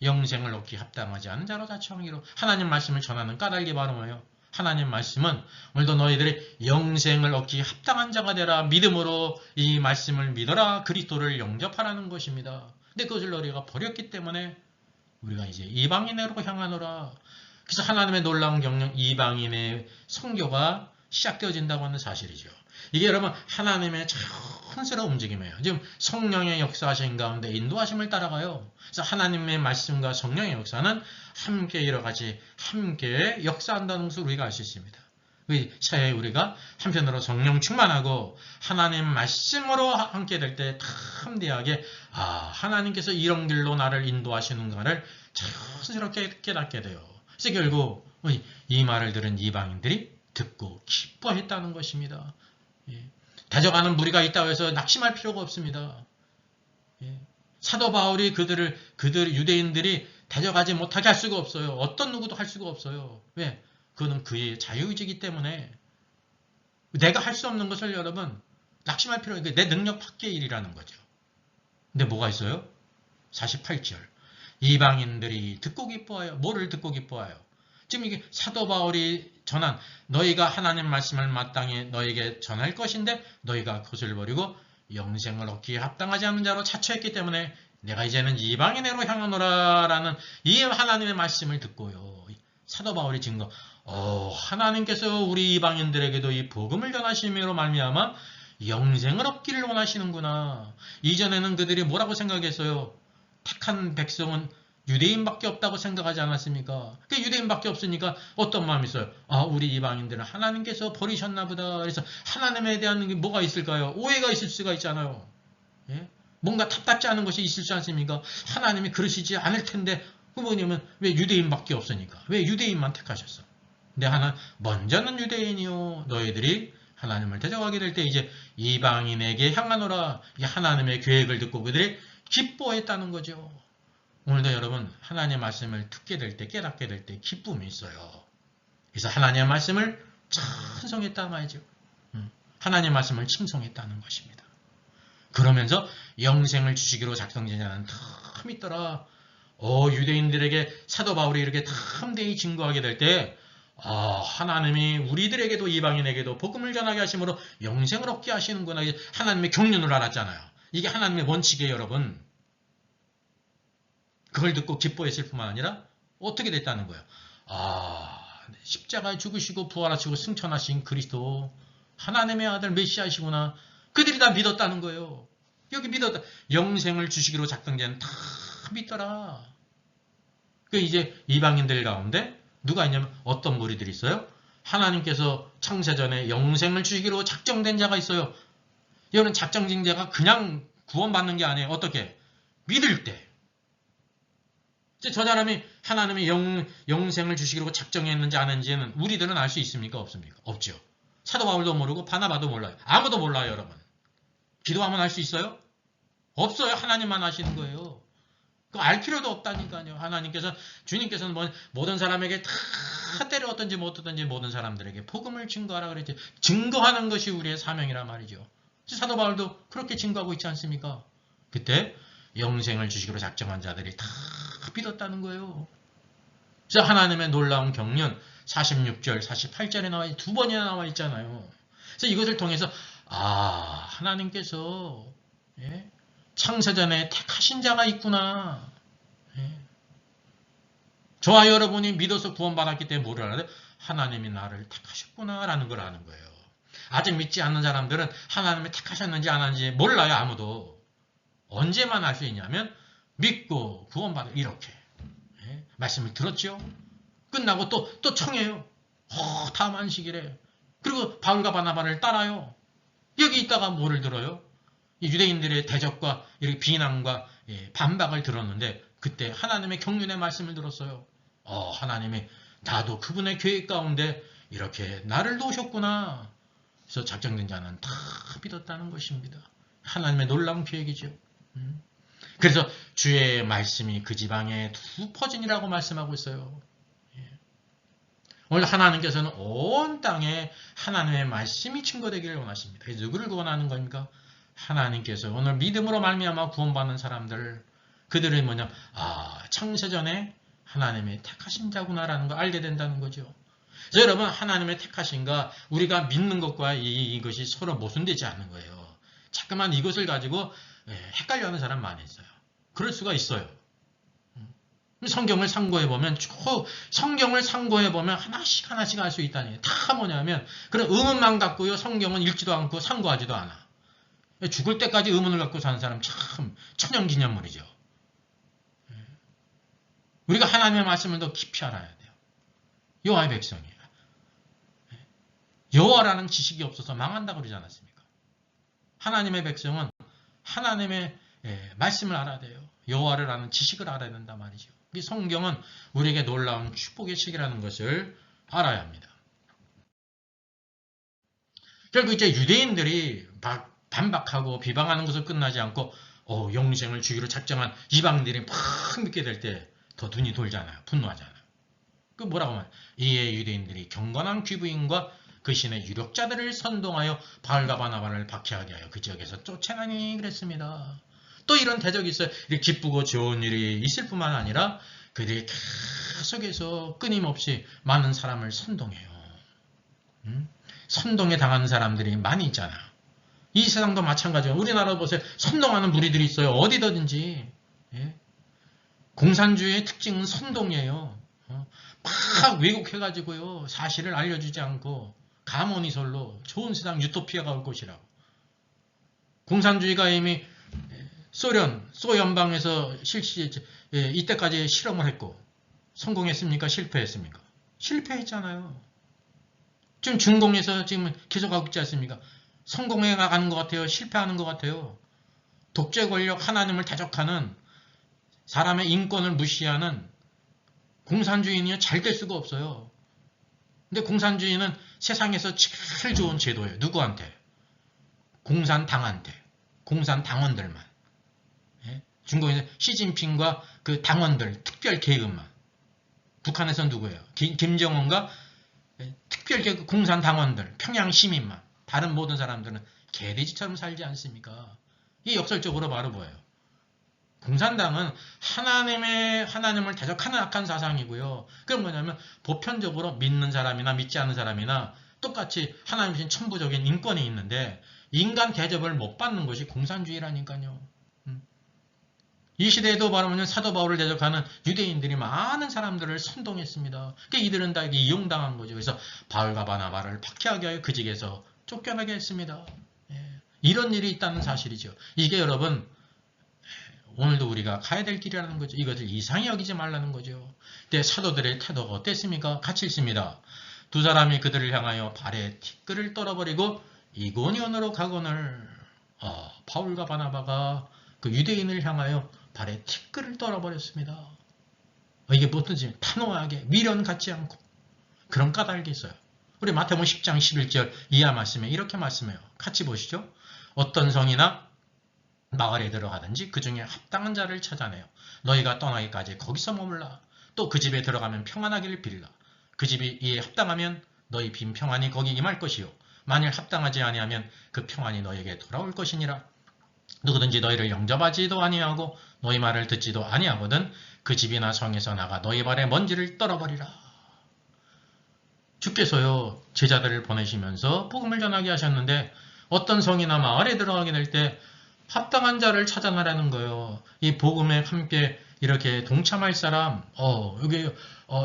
영생을 얻기 합당하지 않은 자로 자처하기로 하나님 말씀을 전하는 까닭이 바로 뭐예요? 하나님 말씀은 오늘도 너희들이 영생을 얻기 합당한 자가 되라 믿음으로 이 말씀을 믿어라 그리스도를 영접하라는 것입니다. 근데 그것을 너희가 버렸기 때문에 우리가 이제 이방인으로 향하노라. 그래서 하나님의 놀라운 경륜 이방인의 선교가 시작되어진다고 하는 사실이죠. 이게 여러분 하나님의 자연스러운 움직임이에요. 지금 성령의 역사하신 가운데 인도하심을 따라가요. 그래서 하나님의 말씀과 성령의 역사는 함께 여러 가지 함께 역사한다는 것을 우리가 알 수 있습니다. 차에 우리가 한편으로 성령 충만하고 하나님 말씀으로 함께 될 때 담대하게 하나님께서 이런 길로 나를 인도하시는가를 자연스럽게 깨닫게 돼요. 그래서 결국 이 말을 들은 이방인들이 듣고 기뻐했다는 것입니다. 대적하는 무리가 있다고 해서 낙심할 필요가 없습니다. 사도 바울이 그들 유대인들이 대적하지 못하게 할 수가 없어요. 어떤 누구도 할 수가 없어요. 왜? 그거는 그의 자유의지이기 때문에 내가 할 수 없는 것을 여러분 낙심할 필요가 없어요. 내 능력 밖의 일이라는 거죠. 근데 뭐가 있어요? 48절 이방인들이 듣고 기뻐하여 뭐를 듣고 기뻐하여? 지금 이게 사도 바울이 전한 너희가 하나님 말씀을 마땅히 너에게 전할 것인데 너희가 그것을 버리고 영생을 얻기에 합당하지 않은 자로 자처했기 때문에 내가 이제는 이방인으로 향하노라 라는 이 하나님의 말씀을 듣고요. 사도 바울이 증거 하나님께서 우리 이방인들에게도 이 복음을 전하심으로 말미암아 영생을 얻기를 원하시는구나. 이전에는 그들이 뭐라고 생각했어요? 택한 백성은 유대인밖에 없다고 생각하지 않았습니까? 그 유대인밖에 없으니까 어떤 마음이 있어요? 우리 이방인들은 하나님께서 버리셨나 보다. 그래서 하나님에 대한 게 뭐가 있을까요? 오해가 있을 수가 있잖아요. 뭔가 답답지 않은 것이 있을 수 않습니까? 하나님이 그러시지 않을 텐데 그 뭐냐면 왜 유대인밖에 없으니까. 왜 유대인만 택하셨어? 근데 먼저는 유대인이요. 너희들이 하나님을 대적하게 될 때 이제 이방인에게 향하노라. 이 하나님의 계획을 듣고 그들이 기뻐했다는 거죠. 오늘도 여러분 하나님의 말씀을 듣게 될 때 깨닫게 될 때 기쁨이 있어요. 그래서 하나님의 말씀을 찬송했다 말이죠. 하나님의 말씀을 칭송했다는 것입니다. 그러면서 영생을 주시기로 작정되지 않은 탐이 있더라. 유대인들에게 사도 바울이 이렇게 담대히 증거하게 될 때 하나님이 우리들에게도 이방인에게도 복음을 전하게 하심으로 영생을 얻게 하시는구나. 하나님의 경륜을 알았잖아요. 이게 하나님의 원칙이에요, 여러분. 그걸 듣고 기뻐했을 뿐만 아니라 어떻게 됐다는 거예요? 십자가에 죽으시고 부활하시고 승천하신 그리스도 하나님의 아들 메시아이시구나. 그들이 다 믿었다는 거예요. 여기 믿었다. 영생을 주시기로 작정된 다 믿더라. 그 이제 이방인들 가운데 누가 있냐면 어떤 무리들이 있어요? 하나님께서 창세전에 영생을 주시기로 작정된 자가 있어요. 이거는 작정된 자가 그냥 구원받는 게 아니에요. 어떻게? 믿을 때. 저 사람이 하나님의 영생을 주시기로 작정했는지 안 했는지는 우리들은 알 수 있습니까? 없습니까? 없죠. 사도 바울도 모르고 바나바도 몰라요. 아무도 몰라요, 여러분. 기도하면 알 수 있어요? 없어요. 하나님만 아시는 거예요. 그거 알 필요도 없다니까요. 주님께서는 모든 사람에게 다 때려었든지 못하든지 모든 사람들에게 복음을 증거하라 그랬지. 증거하는 것이 우리의 사명이란 말이죠. 사도 바울도 그렇게 증거하고 있지 않습니까? 그때 영생을 주시기로 작정한 자들이 다 믿었다는 거예요. 그래서 하나님의 놀라운 경륜 46절, 48절에 나와 두 번이나 나와 있잖아요. 그래서 이것을 통해서 하나님께서 창세전에 택하신 자가 있구나. 저와 여러분이 믿어서 구원받았기 때문에 뭐를 알아야 돼? 하나님이 나를 택하셨구나 라는 걸 아는 거예요. 아직 믿지 않는 사람들은 하나님이 택하셨는지 안 하는지 몰라요. 아무도. 언제만 알 수 있냐면 믿고 구원받아 이렇게 말씀을 들었죠. 끝나고 또 청해요. 다음 안식일에. 그리고 바울과 바나바를 따라요. 여기 있다가 뭐를 들어요? 유대인들의 대적과 이렇게 비난과 반박을 들었는데 그때 하나님의 경륜의 말씀을 들었어요. 하나님이 나도 그분의 계획 가운데 이렇게 나를 놓으셨구나. 그래서 작정된 자는 다 믿었다는 것입니다. 하나님의 놀라운 계획이죠. 그래서 주의 말씀이 그 지방에 두 퍼지니라고 말씀하고 있어요. 오늘 하나님께서는 온 땅에 하나님의 말씀이 증거되기를 원하십니다. 그래서 누구를 구원하는 겁니까? 하나님께서 오늘 믿음으로 말미암아 구원받는 사람들, 그들은 뭐냐? 창세전에 하나님의 택하신 자구나라는 걸 알게 된다는 거죠. 그래서 여러분, 하나님의 택하신가 우리가 믿는 것과 이것이 서로 모순되지 않는 거예요. 자꾸만 이것을 가지고 헷갈려하는 사람 많이 있어요. 그럴 수가 있어요. 성경을 상고해보면 하나씩 알 수 있다니. 다 뭐냐면 그런 의문만 갖고요. 성경은 읽지도 않고 상고하지도 않아. 죽을 때까지 의문을 갖고 사는 사람 참 천연기념물이죠. 우리가 하나님의 말씀을 더 깊이 알아야 돼요. 여호와의 백성이에요. 여호와라는 지식이 없어서 망한다고 그러지 않았습니까? 하나님의 백성은 하나님의 말씀을 알아야 돼요. 여호와를 아는 지식을 알아야 된단 말이죠. 이 성경은 우리에게 놀라운 축복의 책이라는 것을 알아야 합니다. 결국 이제 유대인들이 반박하고 비방하는 것을 끝나지 않고 영생을 주기로 작정한 이방인들이 막 믿게 될 때 더 눈이 돌잖아요. 분노하잖아요. 그 뭐라고 말해요? 이에 유대인들이 경건한 귀부인과 그 신의 유력자들을 선동하여 바울과 바나바를 박해하게 하여 그 지역에서 쫓아내니 그랬습니다. 또 이런 대적이 있어요. 이렇게 기쁘고 좋은 일이 있을 뿐만 아니라 그들이 계속해서 끊임없이 많은 사람을 선동해요. 선동에 당하는 사람들이 많이 있잖아요. 이 세상도 마찬가지예요. 우리나라 보세요. 선동하는 무리들이 있어요. 어디든지. 공산주의의 특징은 선동이에요. 막 왜곡해가지고요. 사실을 알려주지 않고 가모니설로 좋은 세상 유토피아가 올 것이라고. 공산주의가 이미 소연방에서 이때까지 실험을 했고 성공했습니까? 실패했습니까? 실패했잖아요. 지금 중공에서 지금 계속하고 있지 않습니까? 성공해 나가는 것 같아요? 실패하는 것 같아요? 독재 권력 하나님을 대적하는 사람의 인권을 무시하는 공산주의는 잘 될 수가 없어요. 근데 공산주의는 세상에서 제일 좋은 제도예요. 누구한테? 공산당한테. 공산당원들만. 중국에서 시진핑과 그 당원들 특별 계급만. 북한에서는 누구예요? 김정은과 특별 계급 공산당원들, 평양 시민만. 다른 모든 사람들은 개돼지처럼 살지 않습니까? 이게 역설적으로 바로 뭐예요? 공산당은 하나님을 대적하는 악한 사상이고요. 그건 뭐냐면 보편적으로 믿는 사람이나 믿지 않는 사람이나 똑같이 하나님 신 천부적인 인권이 있는데 인간 대접을 못 받는 것이 공산주의라니까요. 이 시대에도 말하면 사도 바울을 대적하는 유대인들이 많은 사람들을 선동했습니다. 그러니까 이들은 다 이용당한 거죠. 그래서 바울과 바나바를 박해하게 하여 그 직에서 쫓겨나게 했습니다. 이런 일이 있다는 사실이죠. 이게 여러분 오늘도 우리가 가야 될 길이라는 거죠. 이것을 이상히 여기지 말라는 거죠. 근데 사도들의 태도가 어땠습니까? 같이 있습니다. 두 사람이 그들을 향하여 발에 티끌을 떨어버리고 이고니온으로 가거늘 바울과 바나바가 그 유대인을 향하여 발에 티끌을 떨어버렸습니다. 이게 뭐든지 단호하게 미련 갖지 않고 그런 까닭이 있어요. 우리 마태복음 10장 11절 이하 말씀에 이렇게 말씀해요. 같이 보시죠. 어떤 성이나 마을에 들어가든지 그 중에 합당한 자를 찾아내요. 너희가 떠나기까지 거기서 머물라. 또 그 집에 들어가면 평안하기를 빌라. 그 집이 이에 합당하면 너희 빈 평안이 거기 임할 것이요. 만일 합당하지 아니하면 그 평안이 너희에게 돌아올 것이니라. 누구든지 너희를 영접하지도 아니하고 너희 말을 듣지도 아니하거든 그 집이나 성에서 나가 너희 발에 먼지를 떨어버리라. 주께서요 제자들을 보내시면서 복음을 전하게 하셨는데 어떤 성이나 마을에 들어가게 될 때 합당한 자를 찾아내라는 거예요. 이 복음에 함께 이렇게 동참할 사람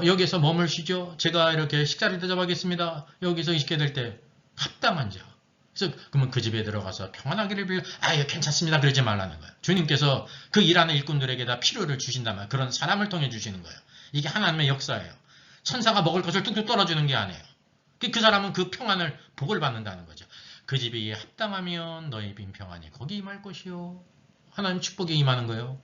여기서 머물시죠. 제가 이렇게 식사를 대접하겠습니다. 여기서 있게 될 때 합당한 자. 그래서 그러면 그 집에 들어가서 평안하기를 빌려 괜찮습니다. 그러지 말라는 거예요. 주님께서 그 일하는 일꾼들에게 다 필요를 주신다면 그런 사람을 통해 주시는 거예요. 이게 하나님의 역사예요. 천사가 먹을 것을 뚝뚝 떨어주는 게 아니에요. 그 사람은 그 평안을 복을 받는다는 거죠. 그 집이 합당하면 너희 빈 평안이 거기 임할 것이요. 하나님 축복이 임하는 거예요.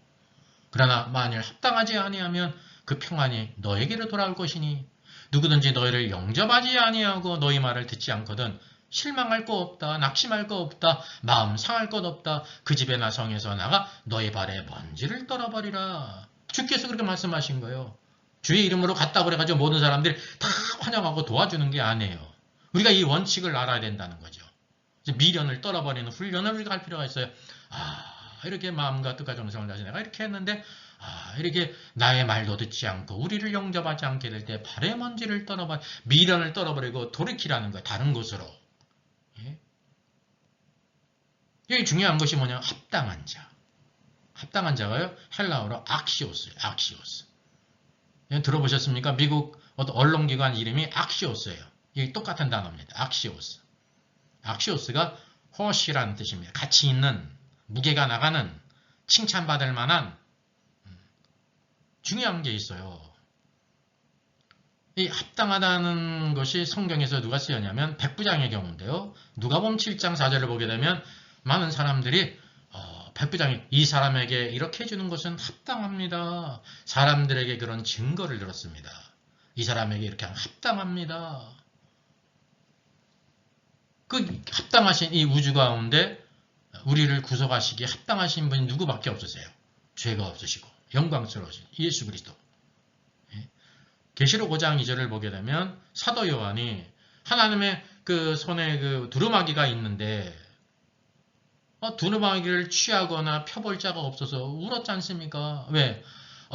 그러나 만일 합당하지 아니하면 그 평안이 너에게로 돌아올 것이니 누구든지 너희를 영접하지 아니하고 너희 말을 듣지 않거든 실망할 거 없다. 낙심할 거 없다. 마음 상할 것 없다. 그 집에나 성에서 나가 너희 발에 먼지를 떨어버리라. 주께서 그렇게 말씀하신 거예요. 주의 이름으로 갔다 그래가지고 모든 사람들이 다 환영하고 도와주는 게 아니에요. 우리가 이 원칙을 알아야 된다는 거죠. 미련을 떨어버리는 훈련을 우리가 할 필요가 있어요. 이렇게 마음과 뜻과 정성을 다해서 내가 이렇게 했는데 이렇게 나의 말도 듣지 않고 우리를 영접하지 않게 될 때 발에 먼지를 떨어버려 미련을 떨어버리고 돌이키라는 거예요. 다른 곳으로. 여기 중요한 것이 뭐냐? 합당한 자. 합당한 자가요. 헬라어로 악시오스예요. 악시오스. 들어보셨습니까? 미국 어떤 언론기관 이름이 악시오스예요. 이게 똑같은 단어입니다. 악시오스. 악시오스가 호시라는 뜻입니다. 가치 있는, 무게가 나가는, 칭찬받을 만한 중요한 게 있어요. 이 합당하다는 것이 성경에서 누가 쓰였냐면 백부장의 경우인데요. 누가복음 7장 4절을 보게 되면 많은 사람들이 백부장이 이 사람에게 이렇게 해주는 것은 합당합니다. 사람들에게 그런 증거를 들었습니다. 이 사람에게 이렇게 하면 합당합니다. 그 합당하신 이 우주 가운데 우리를 구속하시기에 합당하신 분이 누구밖에 없으세요. 죄가 없으시고 영광스러우신 예수 그리스도. 계시록 5장 2절을 보게 되면 사도 요한이 하나님의 그 손에 그 두루마기가 있는데 두루마기를 취하거나 펴볼 자가 없어서 울었지 않습니까? 왜?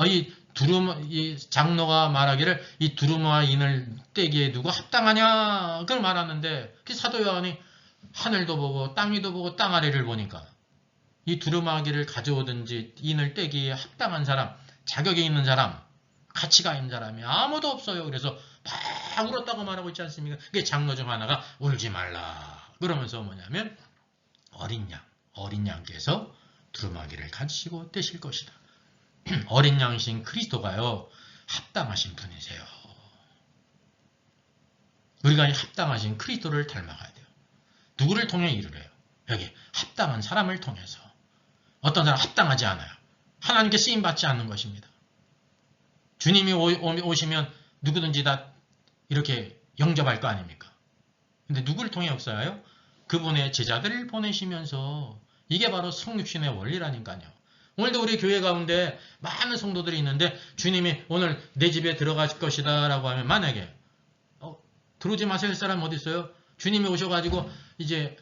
이 장로가 말하기를 이 두루마기인을 떼기에 누가 합당하냐 그걸 말하는데 그 사도 요한이 하늘도 보고 땅 위도 보고 땅 아래를 보니까 이 두루마기를 가져오든지 인을 떼기에 합당한 사람, 자격이 있는 사람, 가치가 있는 사람이 아무도 없어요. 그래서 막 울었다고 말하고 있지 않습니까? 그게 장로 중 하나가 울지 말라 그러면서 뭐냐면 어린 양께서 두루마기를 가지시고 떼실 것이다. 어린 양이신 그리스도가요. 합당하신 분이세요. 우리가 이 합당하신 그리스도를 닮아가야 돼요. 누구를 통해 일을 해요? 여기 합당한 사람을 통해서. 어떤 사람 합당하지 않아요. 하나님께 쓰임받지 않는 것입니다. 주님이 오시면 누구든지 다 이렇게 영접할 거 아닙니까? 근데 누구를 통해 역사하여? 그분의 제자들을 보내시면서 이게 바로 성육신의 원리라니까요. 오늘도 우리 교회 가운데 많은 성도들이 있는데 주님이 오늘 내 집에 들어갈 것이다 라고 하면 만약에 들어오지 마세요 할 사람 어디 있어요? 주님이 오셔가지고 이제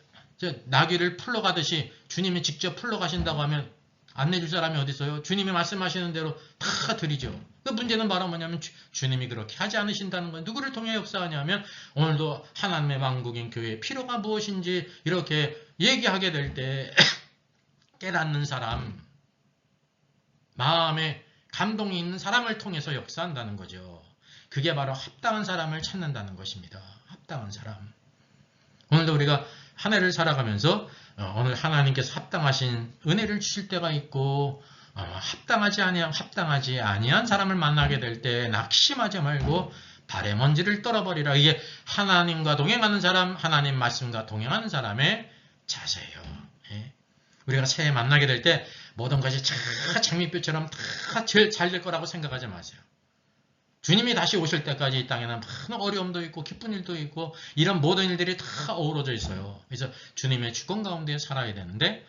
나귀를 풀러 가듯이 주님이 직접 풀러 가신다고 하면 안 내줄 사람이 어디 있어요? 주님이 말씀하시는 대로 다 드리죠. 그 문제는 바로 뭐냐면 주님이 그렇게 하지 않으신다는 거예요. 누구를 통해 역사하냐면 오늘도 하나님의 왕국인 교회의 필요가 무엇인지 이렇게 얘기하게 될 때 깨닫는 사람, 마음에 감동이 있는 사람을 통해서 역사한다는 거죠. 그게 바로 합당한 사람을 찾는다는 것입니다. 합당한 사람. 오늘도 우리가 한 해를 살아가면서 오늘 하나님께서 합당하신 은혜를 주실 때가 있고 합당하지 아니한 사람을 만나게 될 때 낙심하지 말고 발의 먼지를 떨어버리라. 이게 하나님과 동행하는 사람, 하나님 말씀과 동행하는 사람의 자세예요. 예. 우리가 새해 만나게 될 때 모든 것이 장밋빛처럼 다 잘 될 거라고 생각하지 마세요. 주님이 다시 오실 때까지 이 땅에는 많은 어려움도 있고 기쁜 일도 있고 이런 모든 일들이 다 어우러져 있어요. 그래서 주님의 주권 가운데 살아야 되는데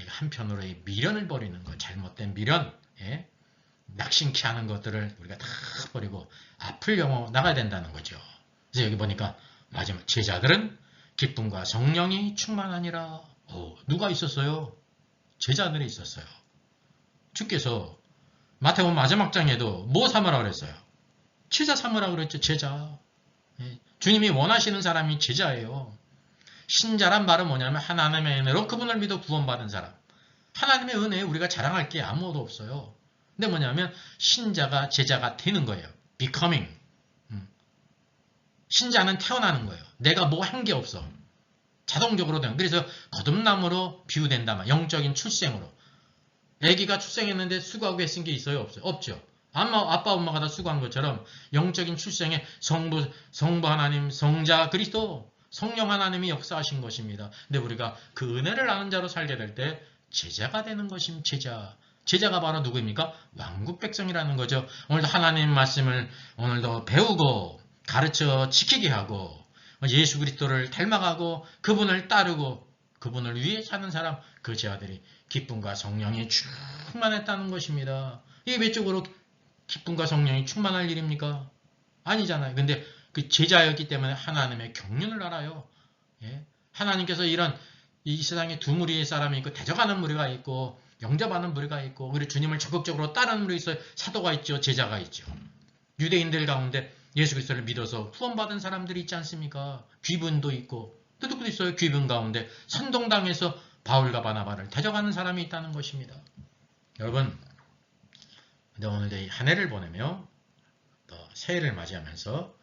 한편으로 이 미련을 버리는 것, 잘못된 미련, 예? 낙심케 하는 것들을 우리가 다 버리고 앞을 영어 나가야 된다는 거죠. 그래서 여기 보니까 마지막 제자들은 기쁨과 성령이 충만하니라. 누가 있었어요? 제자들이 있었어요. 주께서 마태복음 마지막 장에도 뭐 삼으라 그랬어요? 제자 삼으라 그랬죠. 제자. 주님이 원하시는 사람이 제자예요. 신자란 말은 뭐냐면 하나님의 은혜로 그분을 믿어 구원받은 사람. 하나님의 은혜에 우리가 자랑할 게 아무것도 없어요. 근데 뭐냐면 신자가 제자가 되는 거예요. becoming. 신자는 태어나는 거예요. 내가 뭐 한 게 없어. 자동적으로 되는. 그래서 거듭남으로 비유된다. 영적인 출생으로. 아기가 출생했는데 수고하고 애쓴 게 있어요? 없어요? 없죠. 아빠 엄마가 다 수고한 것처럼 영적인 출생에 성부 하나님, 성자 그리스도, 성령 하나님이 역사하신 것입니다. 근데 우리가 그 은혜를 아는 자로 살게 될 때 제자가 되는 것입니다. 제자. 제자가 바로 누구입니까? 왕국 백성이라는 거죠. 오늘도 하나님 말씀을 오늘도 배우고 가르쳐 지키게 하고 예수 그리스도를 닮아가고 그분을 따르고 그분을 위해 사는 사람, 그 제자들이 기쁨과 성령이 충만했다는 것입니다. 이게 외적으로 기쁨과 성령이 충만할 일입니까? 아니잖아요. 근데 그 제자였기 때문에 하나님의 경륜을 알아요. 예? 하나님께서 이런 이 세상에 두 무리의 사람이 있고 대적하는 무리가 있고 영접하는 무리가 있고 그리고 주님을 적극적으로 따르는 무리가 있어요. 사도가 있죠. 제자가 있죠. 유대인들 가운데 예수 그리스도를 믿어서 후원받은 사람들이 있지 않습니까? 귀분도 있고 또 누구도 있어요. 귀분 가운데 선동당에서 바울과 바나바를 대적하는 사람이 있다는 것입니다. 여러분, 오늘 한 해를 보내며 또 새해를 맞이하면서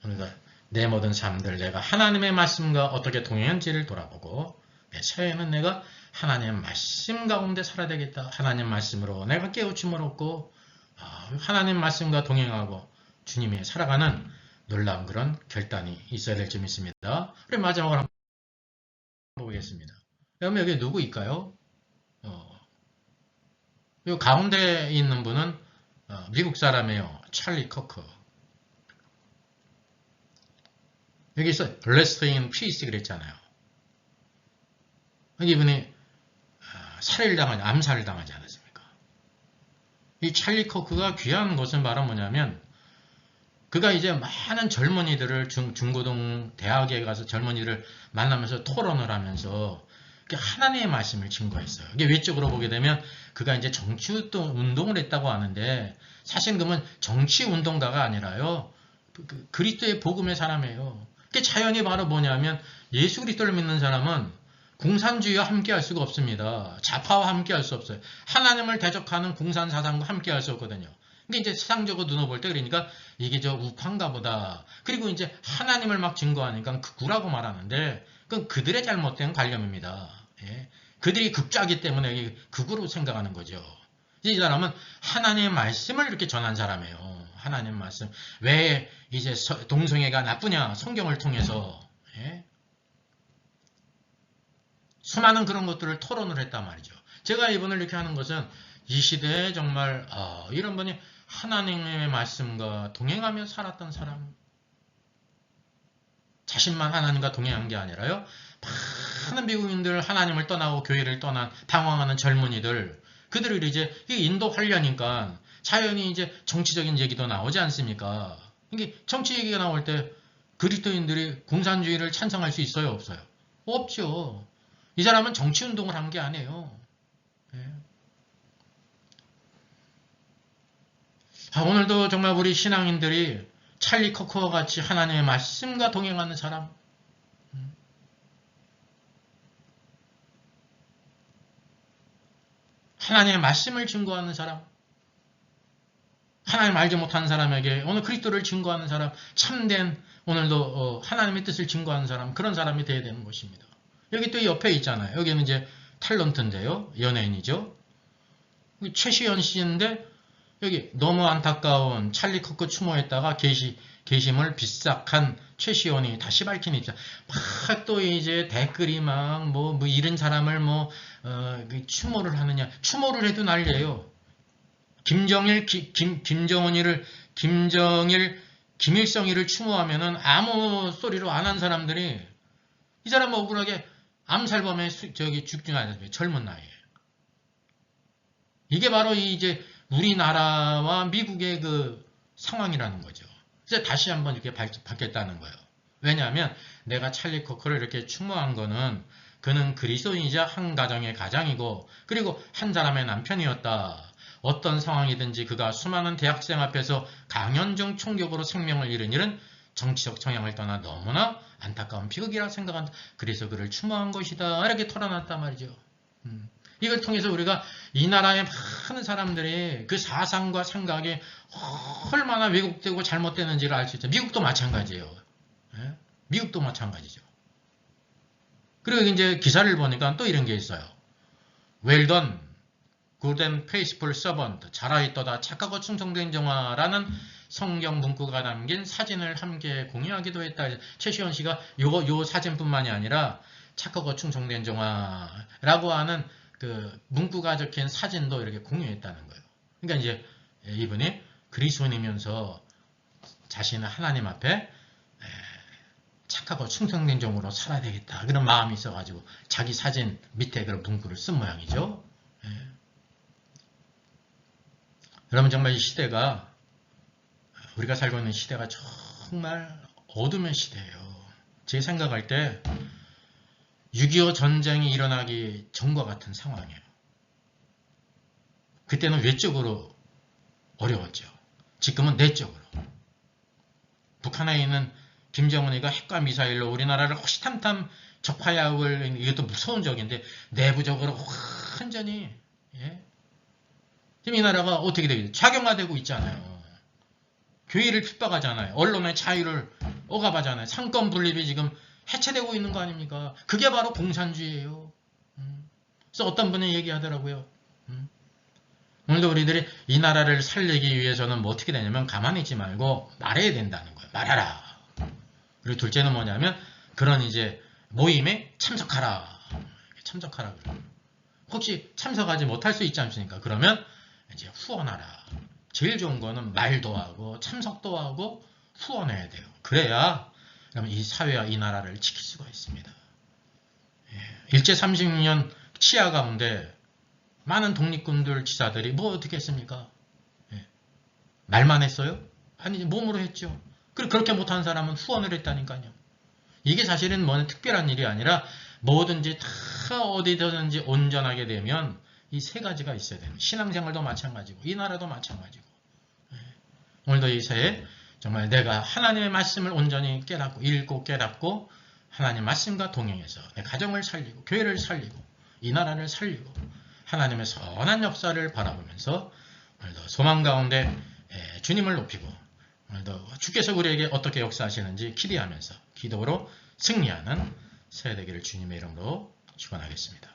오늘도 내 모든 삶들 내가 하나님의 말씀과 어떻게 동행한지를 돌아보고 내 새해에는 내가 하나님의 말씀 가운데 살아야 되겠다. 하나님 말씀으로 내가 깨우침을 얻고 하나님 말씀과 동행하고 주님이 살아가는 놀라운 그런 결단이 있어야 될 점 있습니다. 우리 마지막으로 한번 보겠습니다. 여러분 여기 누구일까요? 이 가운데 있는 분은 미국 사람이에요. 찰리 커크. 여기서 Rest in Peace 그랬잖아요. 이분이 암살을 당하지 않았습니까? 이 찰리 커크가 귀한 것은 바로 뭐냐면 그가 이제 많은 젊은이들을 중고등 대학에 가서 젊은이를 만나면서 토론을 하면서 하나님의 말씀을 증거했어요. 이게 외적으로 보게 되면 그가 이제 정치 운동을 했다고 하는데 사실 그러면 정치 운동가가 아니라요. 그리스도의 복음의 사람이에요. 그게 자연이 바로 뭐냐면 예수 그리스도를 믿는 사람은 공산주의와 함께 할 수가 없습니다. 좌파와 함께 할 수 없어요. 하나님을 대적하는 공산 사상과 함께 할 수 없거든요. 근데 이제 세상적으로 눈을 볼 때 그러니까 이게 저 우파인가 보다. 그리고 이제 하나님을 막 증거하니까 극우라고 말하는데 그건 그들의 잘못된 관념입니다. 예. 그들이 극좌기 때문에 극우로 생각하는 거죠. 이 사람은 하나님의 말씀을 이렇게 전한 사람이에요. 하나님의 말씀. 왜 이제 동성애가 나쁘냐? 성경을 통해서. 예. 수많은 그런 것들을 토론을 했단 말이죠. 제가 이분을 이렇게 하는 것은 이 시대에 정말 이런 분이 하나님의 말씀과 동행하며 살았던 사람. 자신만 하나님과 동행한 게 아니라요. 많은 미국인들 하나님을 떠나고 교회를 떠난 방황하는 젊은이들 그들을 이제 인도하려니까 자연히 이제 정치적인 얘기도 나오지 않습니까? 이게 정치 얘기가 나올 때 그리스도인들이 공산주의를 찬성할 수 있어요? 없어요? 없죠. 이 사람은 정치운동을 한 게 아니에요. 예. 오늘도 정말 우리 신앙인들이 찰리 커커와 같이 하나님의 말씀과 동행하는 사람, 하나님의 말씀을 증거하는 사람, 하나님 알지 못하는 사람에게 오늘 그리스도를 증거하는 사람, 참된 오늘도 하나님의 뜻을 증거하는 사람, 그런 사람이 되어야 되는 것입니다. 여기 또 옆에 있잖아요. 여기는 이제 탤런트인데요. 연예인이죠. 최시연 씨인데 여기 너무 안타까운 찰리 커커 추모했다가 게시물 비싹한 최시연이 다시 밝힌 입장. 막 또 이제 댓글이 막 뭐 이런 사람을 추모를 하느냐. 추모를 해도 난리예요. 김일성이를 추모하면은 아무 소리로 안 한 사람들이 이 사람 억울하게 암살범에 죽지 않았어요. 젊은 나이에. 이게 바로 이제 우리나라와 미국의 그 상황이라는 거죠. 그래서 다시 한번 이렇게 바뀌었다는 거예요. 왜냐하면 내가 찰리 커커를 이렇게 추모한 거는 그는 그리스도인이자 한 가정의 가장이고 그리고 한 사람의 남편이었다. 어떤 상황이든지 그가 수많은 대학생 앞에서 강연중 총격으로 생명을 잃은 일은 정치적 정향을 떠나 너무나 안타까운 비극이라 생각한다. 그래서 그를 추모한 것이다. 이렇게 털어놨단 말이죠. 이걸 통해서 우리가 이 나라의 많은 사람들이 그 사상과 생각이 얼마나 왜곡되고 잘못되는지를 알 수 있죠. 미국도 마찬가지예요. 예? 미국도 마찬가지죠. 그리고 이제 기사를 보니까 또 이런 게 있어요. Well done, good and faithful servant. 잘하였도다 착하고 충성된 종아라는 성경 문구가 담긴 사진을 함께 공유하기도 했다. 최시원 씨가 요 사진뿐만이 아니라 착하고 충성된 종아라고 하는 그 문구가 적힌 사진도 이렇게 공유했다는 거예요. 그러니까 이제 이분이 그리스도인이면서 자신은 하나님 앞에 착하고 충성된 종으로 살아야 되겠다. 그런 마음이 있어가지고 자기 사진 밑에 그런 문구를 쓴 모양이죠. 여러분 정말 이 시대가 우리가 살고 있는 시대가 정말 어둠의 시대예요. 제 생각할 때 6.25 전쟁이 일어나기 전과 같은 상황이에요. 그때는 외적으로 어려웠죠. 지금은 내적으로. 북한에 있는 김정은이가 핵과 미사일로 우리나라를 호시탐탐 적파야을 이것도 무서운 적인데 내부적으로 완전히 지금 이 나라가 어떻게 되겠어요? 좌경화되고 있잖아요. 교회를 핍박하잖아요. 언론의 자유를 억압하잖아요. 상권 분립이 지금 해체되고 있는 거 아닙니까? 그게 바로 공산주의예요. 그래서 어떤 분이 얘기하더라고요. 오늘도 우리들이 이 나라를 살리기 위해서는 뭐 어떻게 되냐면 가만히 있지 말고 말해야 된다는 거예요. 말하라. 그리고 둘째는 뭐냐면 그런 이제 모임에 참석하라. 참석하라 그래요. 혹시 참석하지 못할 수 있지 않습니까? 그러면 이제 후원하라. 제일 좋은 거는 말도 하고 참석도 하고 후원해야 돼요. 그래야 그러면 이 사회와 이 나라를 지킬 수가 있습니다. 일제 30년 치하 가운데 많은 독립군들 지사들이 뭐 어떻게 했습니까? 말만 했어요? 아니 몸으로 했죠. 그렇게 못한 사람은 후원을 했다니까요. 이게 사실은 뭐 특별한 일이 아니라 뭐든지 다 어디든지 온전하게 되면 이 세 가지가 있어야 돼요. 신앙생활도 마찬가지고 이 나라도 마찬가지고. 오늘도 이 새해 정말 내가 하나님의 말씀을 온전히 깨닫고 읽고 깨닫고 하나님 말씀과 동행해서 내 가정을 살리고 교회를 살리고 이 나라를 살리고 하나님의 선한 역사를 바라보면서 오늘도 소망 가운데 주님을 높이고 오늘도 주께서 우리에게 어떻게 역사하시는지 기대하면서 기도로 승리하는 새해 되기를 주님의 이름으로 축원하겠습니다.